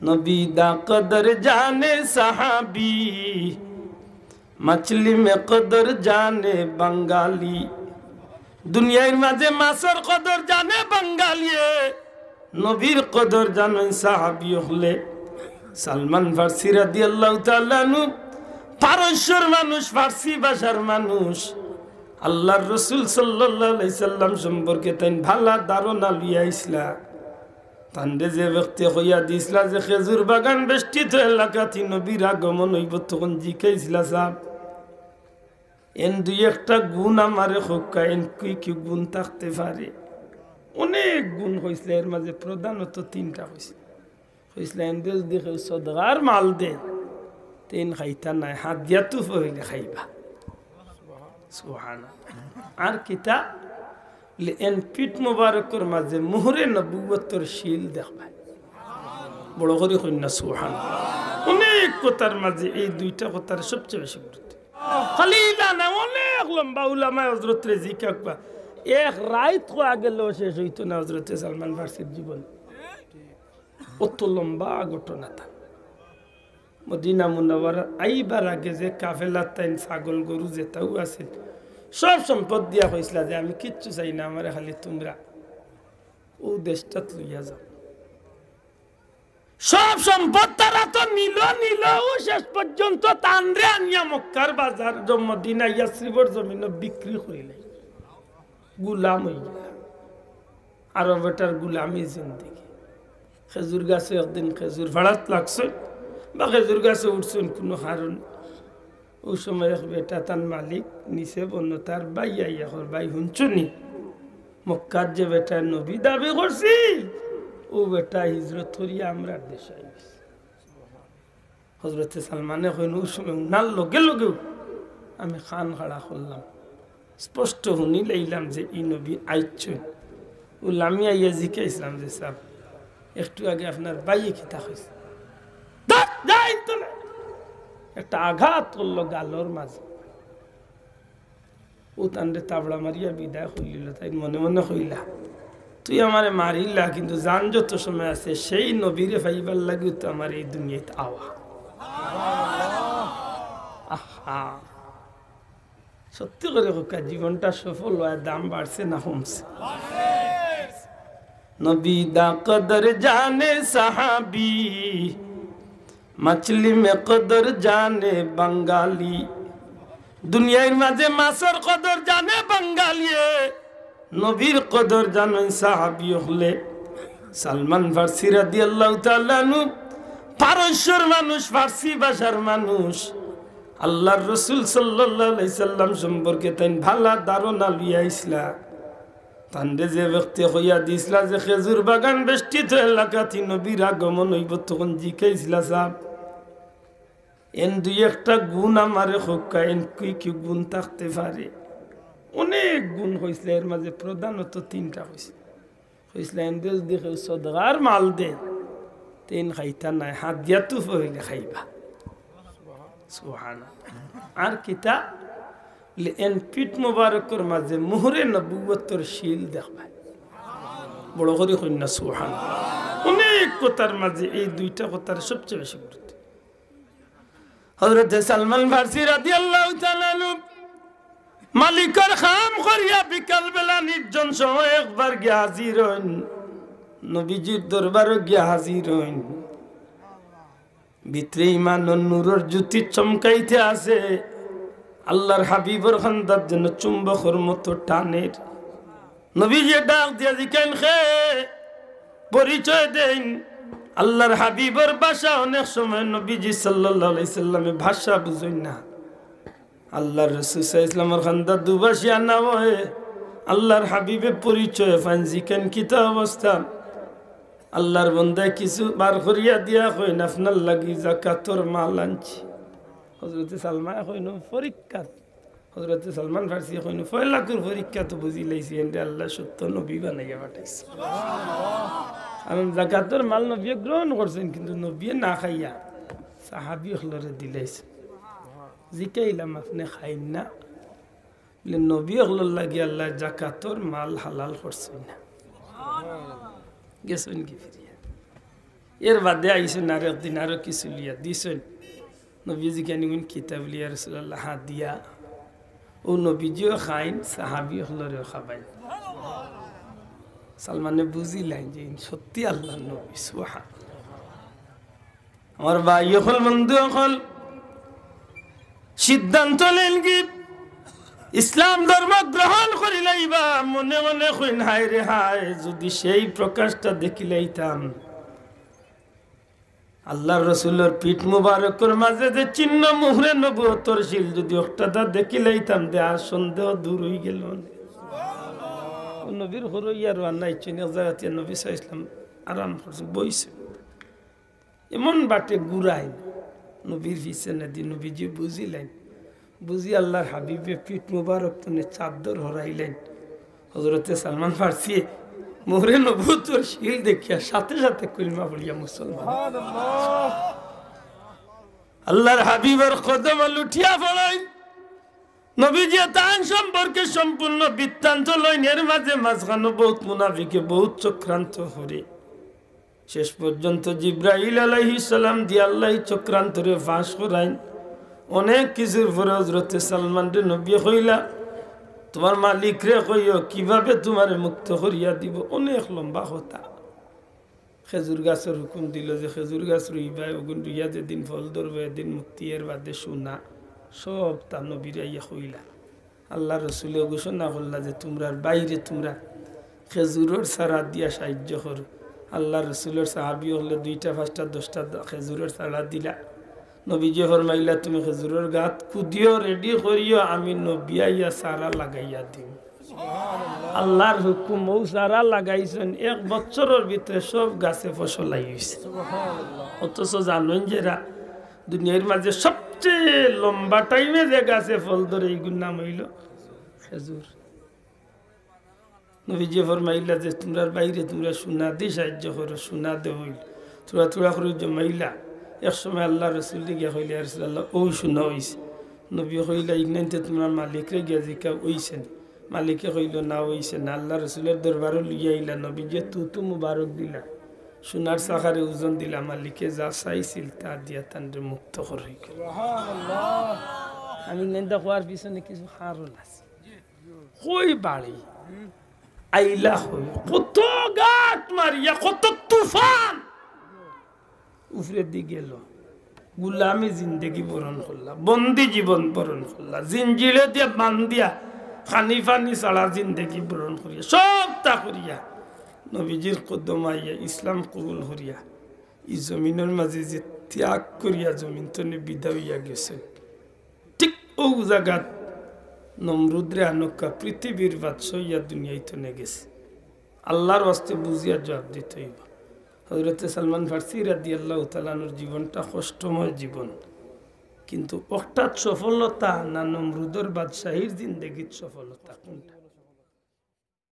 नबी दा कदर जाने सहाबी, मछली में कदर जाने बंगाली। दुनिया माजे मासर कदर जाने बंगालिए, नबीर कदर जाने सहाबी हले। सलमान फारसी रादियाल्लाहु ताआला अन्हु पारस्যের মানুষ, ফার্সি ভাষার মানুষ। আল্লাহর রাসূল সাল্লাল্লাহু আলাইহি সাল্লাম সম্পর্কে তাই ভালো ধারণা লইয়া ইসলা। তান্ডে যে ব্যক্তি হইয়া দিসলা যে খেজুর বাগান বেষ্টিত এলাকাতে নবীর আগমন হইব, তখন জিজ্ঞাসা সাহেব এন দুই একটা গুণ আমারে হোক্কা, এন কি গুণ থাকতে পারে? অনেক গুণ হয়েছিল, এর মাঝে প্রধানত তিনটা হয়েছিল। হয়েছিল এন দেখে সদগার মাল দে তেন খাইতা নাই, হাত দিয়া তুফ হইলে খাইবা। সুবহানাল্লাহ। আর কিতা এন পিঠ মুবারকের মাঝে মুহরে নবুয়তের শিল দেখবা, বড় করে কন্যা। সুবহানাল্লাহ। অনেক কথার মাঝে এই দুইটা কথার সবচেয়ে বেশি গুরুত্ব। খালিলা না, অনেক লম্বা উলামা হযরত রেজি কাকবা এক রাত কো আগে লো শেষ হইতো না হযরত সালমান ফারসির জীবন। অত লম্বা ঘটনা তা। মদিনা মুনাওয়ারা আইবার আগে যে কাফেলা তাইন ছাগল গরু যেটাও আছে সব সম্পদ দিয়া হয়েছিল যে আমি কিচ্ছু চাই না, আমার খালি তোমরা ও দেশটাত লইয়া যাও। সব সম্পদ তারা তো নিল ও শেষ পর্যন্ত তানরে আনিয়া মক্কার বাজার মদিনা ইয়াসরিবর জমিন বিক্রি করিলে গুলাম হয়ে গেল। আরবেটার গুলামি জিন্দেগি। খেজুর গাছে একদিন খেজুর ভাড়াত লাগছে বা খেজুর গাছে উঠছেন কোনো কারণ, ওই সময় এক বেটা তার মালিক নিচে বন্য তার বাই আইয়া ভাই শুনছনি মক্কার যে বেটা নবী দাবি করছি ও বেটা হিজরত করিয়া আমরা দেশে আইছি। হযরত সালমানে কইন ওই সময় উনার লগে লগেও আমি খান খাড়া করলাম, স্পষ্ট শুনি লাইলাম যে ই নবী আইছেন। ও লামিয়া ইয়া জিজ্ঞাসলাম যে সাহেব একটু আগে আপনার বাইয়ে খিতা হয়েছে, একটা আঘাত করলো গালোর মাঝে। ও তান্ডে তাবড়া মারিয়া বিদায় হইল। তাই মনে মনে হইলা তুই আমারে মারিলা, কিন্তু জান যত সময় আছে সেই নবীরে ভাইবার লাগে তো আমার এই দুনিয়াতে আওয়া। আহা, সত্যি করে হোক জীবনটা সফল হয়, দাম বাড়ছে না কমছে? নবী দা কদর জানে সাহাবী, मछली में कदर जाने बंगाली। दुनिया माजे मासर कदर जाने बंगालिए, नबीर कदर जाने साहाबी हले। सलमान फारसी रादियाल्लाहु ताआला अन्हु पारस्যের মানুষ, ফার্সি ভাষার মানুষ। আল্লাহর রাসূল সাল্লাল্লাহু আলাইহি সাল্লাম সম্পর্কে তাই ভালো ধারণা লইয়া ইসলা। তান্ডে যে ব্যক্তি হইয়া দিসলা যে খেজুর বাগান বেষ্টিত এলাকাতে নবীর আগমন হইব, তখন জিজ্ঞাসা সাহেব এন দুই একটা গুণ আমারে হোক্কা, এন কি গুণ থাকতে পারে? অনেক গুণ হয়েছিল, এর মাঝে প্রধানত তিনটা হয়েছিল। হয়েছিল এন দেখে সদগার মাল দে তেন খাইতা নাই, হাত দিয়া তুফ হইলে খাইবা। সুবহানাল্লাহ। আর কিতা এন পিঠ মুবারকের মাঝে মুহরে নবুয়তের শিল দেখবা, বড় করে কন্যা। সুবহানাল্লাহ। অনেক কথার মাঝে এই দুইটা কথার সবচেয়ে বেশি গুরুত্ব। হযরত সালমান ফারসি রাদিয়াল্লাহু তাআলা আনহু মালিকের খাম করিয়া বিকাল বেলা নির্জন সময় একবার গিয়া হাজির হইন, নবীজির দরবারে গিয়া হাজির হইন। ভিতরে ইমানের নূরের জ্যোতি চমকাইতে আছে, আল্লাহর হাবিবের খান্দার জন্য চুম্বকের মতো টানের। নবীজি ডাক দিয়া জিকেন খে পরিচয় দেন। আল্লাহর হাবিবের ভাষা অনেক সময় নবীজি সাল্লাল্লাহু আলাইহি সাল্লামের ভাষা বুঝেন না। আল্লাহর রাসূল সাল্লাল্লাহু আলাইহি সাল্লামের খান্দার দুভাষিয়া না হয় আল্লাহর হাবিবের পরিচয় ফান জিকেন কিতা অবস্থা। আল্লাহর বান্দা কিছু বার করিয়া দিয়া কইন আপনার লাগি যাকাতের মাল আনছি। হযরত সালমান কইন পরীক্ষা, হযরত সালমান ফারসি কইন ফয়লাকুর পরীক্ষা তো বুঝি লাইছি এন্ড আল্লাহ সত্য নবী বানাইয়া পাঠাইছে। সুবহানাল্লাহ। আমি যাকাতের মাল নবী গ্রহণ করছেন, কিন্তু নবী না খাইয়া সাহাবী হলরে দিলাইছে। জিকাইলাম আপনি খাইন না, বলে নবী হলর লাগি আল্লাহ যাকাতের মাল হালাল করছেন না। গেছেন কি ফিরিয়া এর বাদে আইসেন আর একদিন আরো কিছু লিয়া দিছেন নবীজি কেন কিতাব লিয়া রাসূলুল্লাহ হাত দিয়া ও নবীজিও খাইন সাহাবি হলরেও খাবাইন সালমানে বুঝিলেন যে সত্যি আল্লাহ নবী সুবহানাল্লাহ। আমার ভাই হল বন্ধু হল সিদ্ধান্ত নেন কি ইসলাম ধর্ম গ্রহণ করিলাইবা মনে মনে কইন হায় রে হায় যদি সেই প্রকাশটা দেখিলাইতাম আল্লাহর রাসূলের পিঠ মুবারকের মাঝে যে চিহ্ন মুহরে নবুয়তর শিল যদি একটা দেখিলাইতাম দেয়া সন্দেহ দূর হয়ে গেল। নবীর হরইয়ার নাই চিনে জায়গাতে নবী সাল্লাল্লাহু আলাইহি ওয়াসাল্লাম আরাম করছে বইছে এমন বাটে গুড়াই নবীর পিছনে দিন নবীজি বুঝিলেন বুঝি আল্লাহর হাবিবে পিঠ মুবারক তনে চাদর হরাইলেন হযরতে সালমান ফারসি মোহরে নবুয়তর শিল দেখিয়া সাথে সাথে কলিমা পড়িয়া মুসলমান আল্লাহর হাবিবের কদম লুঠিয়া পড়াই নবীজি তান সম্পর্কে সম্পূর্ণ বৃত্তান্ত লইন এর মাঝে মাঝখানে বহুত মুনাফিকে বহুত চক্রান্ত হরে শেষ পর্যন্ত জিব্রাইল আলাইহিস সালাম দিয়ে আল্লাহ চক্রান্তরে ফাঁস করাইন অনেক কিছুর পরে হযরতে সালমান রে নবী কইলা তোমার মালিক রে কইও কিভাবে তোমারে মুক্ত করিয়া দিব অনেক লম্বা কথা খেজুর গাছের হুকুম দিল যে খেজুর গাছ রুইবা ওগুন রুইয়া যেদিন ফল ধরবে এদিন মুক্তি এর বাদে শোনা সব তা নবীর ইয়া কইলা আল্লাহ রসুলে ঘোষণা করলা যে তোমরা বাইরে তোমরা খেজুরের সারা দিয়া সাহায্য করো আল্লাহ রসুলের সাহাবি হলে 2টা 5টা 10টা খেজুরের সারা দিলা নবীজি ফরমাইলা তুমি খেজুরের গাছ কুদিও রেডি করিও আমি নবী আইয়া সারা লাগাইয়া দিম আল্লাহর হুকুম ও সারা লাগাইছেন 1 বছরের ভিতরে সব গাছে ফসল আইছে অথচ জানেন যে দুনিয়ার মাঝে সবচেয়ে লম্বা টাইমে যে গাছে ফল ধরে এইগুলোর নাম হইল খেজুর নবীজি ফরমাইলা যে তোমরা বাইরে তোমরা সোনা দিয়ে সাহায্য করো সোনা দে হইল থোড়া থোড়া করে জমাইলা এক সময় আল্লাহ রসুল গিয়া হইলে আল্লাহ ও সোনা হইছে নবী হইলা ইগনাইতে তোমার মালিকরে গিয়া জিকা হইছে মালিকে হইল না হইছে না আল্লাহ রসুলের দরবারও লইয়া আইলা নবীজি তু মুবারক দিলা সোনার সাখারে ওজন দিলা মালিকে যা চাইছিল তা দিয়া তানরে মুক্ত করে আমি নেন্দা হওয়ার পিছনে কিছু কারণ আছে কই বাড়ি আইলা হই কত গাট মারিয়া কত তুফান উফরে দি গেল গুলামি জিন্দগি বরণ করলা বন্দি জীবন বরণ করলা জিঞ্জিরে দিয়া বান্ধিয়া খানি ফানি ছাড়া জিন্দগি বরণ করিয়া সব তা করিয়া নবীজির কদম আইয়া ইসলাম কবুল করিয়া এই জমিনের মাঝে যে ত্যাগ করিয়া জমিন তনে বিদায় হইয়া গেছেন ঠিক ও জায়গাত নমরুদরে আনকা পৃথিবীর বাদশাহ ইয়া দুনিয়ায় তনে গেছে আল্লাহর ওয়াস্তে বুঝিয়া জবাব দিতে হইব হযরতে সালমান ফারসি রাদিয়াল্লাহু তাআলা আনহুর জীবনটা কষ্টময় জীবন কিন্তু একটা সফলতা না নমরুদের বাদশাহীর জিন্দেগীর সফলতা কোনটা